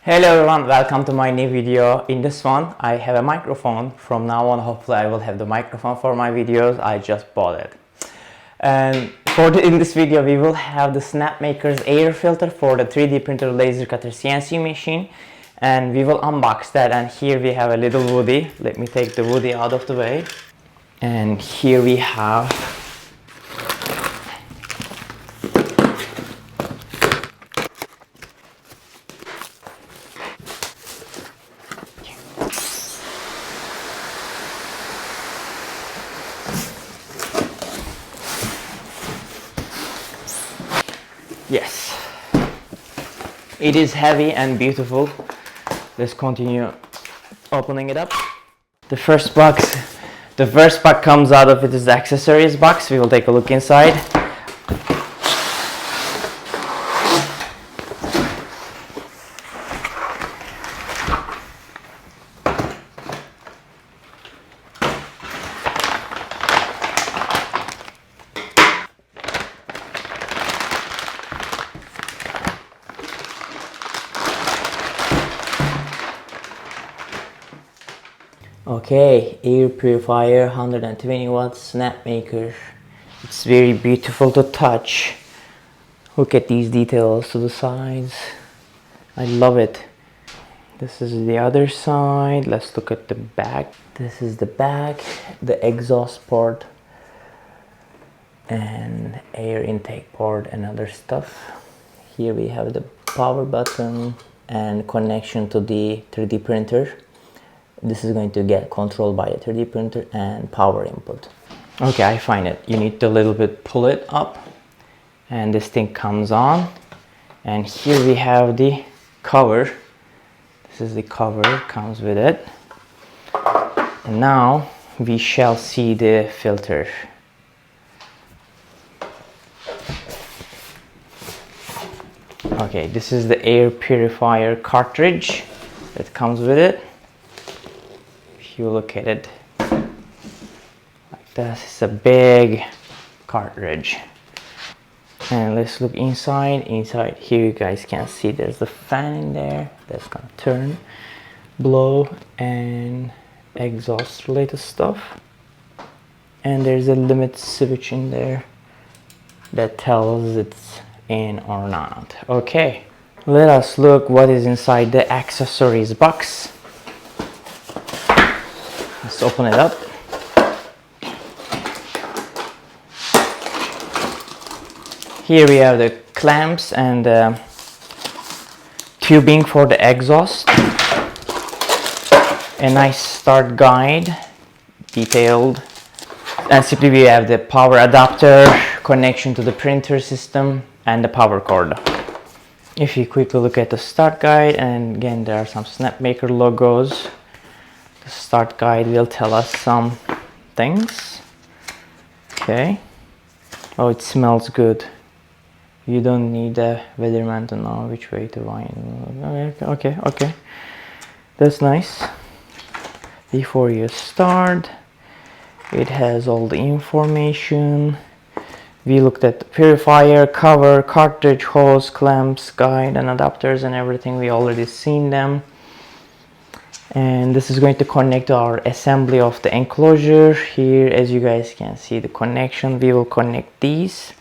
Hello everyone, welcome to my new video. In this one I have a microphone. From now on hopefully I will have the microphone for my videos. I just bought it. And in this video we will have the Snapmaker's air filter for the 3D printer laser cutter CNC machine, and we will unbox that. And here we have a little Woody. Let me take the Woody out of the way. And here we have yes, it is heavy and beautiful. Let's continue opening it up. The first box comes out of it is the accessories box. We will take a look inside. Okay, air purifier, 120 watts, Snapmaker. It's very beautiful to touch. Look at these details to the sides. I love it. This is the other side. Let's look at the back. This is the back, the exhaust port and air intake port and other stuff. Here we have the power button and connection to the 3D printer. This is going to get controlled by a 3D printer and power input. Okay, I find it. You need to a little bit pull it up and this thing comes on. And here we have the cover. This is the cover, comes with it. And now we shall see the filter. Okay, this is the air purifier cartridge that comes with it. If you look at it like this, it's a big cartridge. And let's look inside. Inside here you guys can see there's a fan in there that's gonna turn, blow, and exhaust related stuff. And there's a limit switch in there that tells it's in or not. Okay, let us look what is inside the accessories box. Let's open it up. Here we have the clamps and tubing for the exhaust. A nice start guide, detailed. And simply we have the power adapter, connection to the printer system, and the power cord. If you quickly look at the start guide, and again there are some Snapmaker logos. The start guide will tell us some things. Okay. Oh, it smells good. You don't need a weatherman to know which way to wind. Okay. That's nice. Before you start, it has all the information. We looked at the purifier, cover, cartridge, hose, clamps, guide, and adapters and everything. We already seen them. And this is going to connect to our assembly of the enclosure. Here, as you guys can see the connection, we will connect these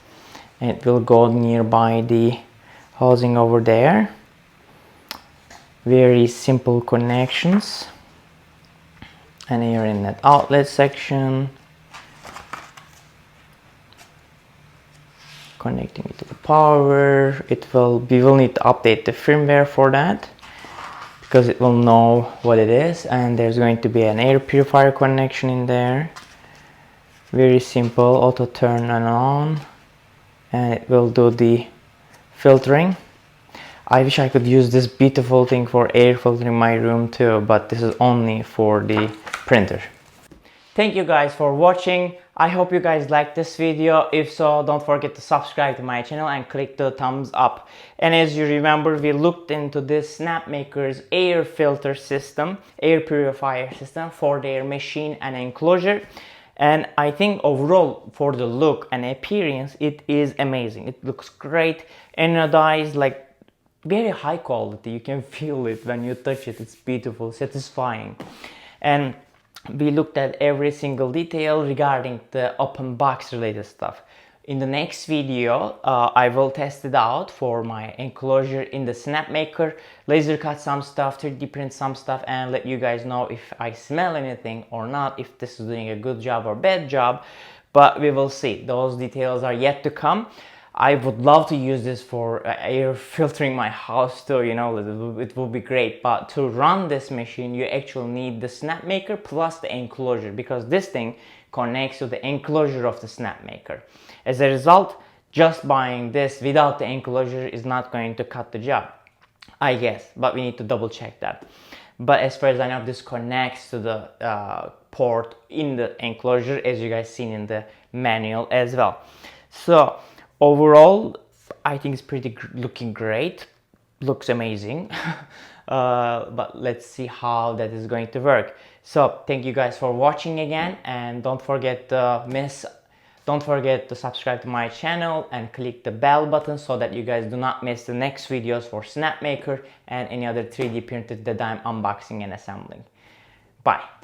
and it will go nearby the housing over there. Very simple connections. And here in that outlet section, connecting it to the power. We will need to update the firmware for that, because it will know what it is. And there's going to be an air purifier connection in there. Very simple, auto turn and on, and it will do the filtering. I wish I could use this beautiful thing for air filtering my room too, but this is only for the printer. Thank you guys for watching. I hope you guys liked this video. If so, don't forget to subscribe to my channel and click the thumbs up. And as you remember, we looked into this Snapmaker's air filter system, air purifier system for their machine and enclosure. And I think overall for the look and appearance, it is amazing. It looks great, anodized, like very high quality. You can feel it when you touch it. It's beautiful, satisfying. And we looked at every single detail regarding the open box related stuff. In the next video, I will test it out for my enclosure in the Snapmaker, laser cut some stuff, 3D print some stuff, and let you guys know if I smell anything or not, if this is doing a good job or bad job. But we will see. Those details are yet to come. I would love to use this for air filtering my house too, you know, it will be great. But to run this machine, you actually need the Snapmaker plus the enclosure, because this thing connects to the enclosure of the Snapmaker. As a result, just buying this without the enclosure is not going to cut the job, I guess, but we need to double check that. But as far as I know, this connects to the port in the enclosure, as you guys seen in the manual as well. So overall, I think it's pretty looking great, looks amazing. But let's see how that is going to work. So thank you guys for watching again, and don't forget to subscribe to my channel and click the bell button so that you guys do not miss the next videos for Snapmaker and any other 3D printer that I'm unboxing and assembling. Bye.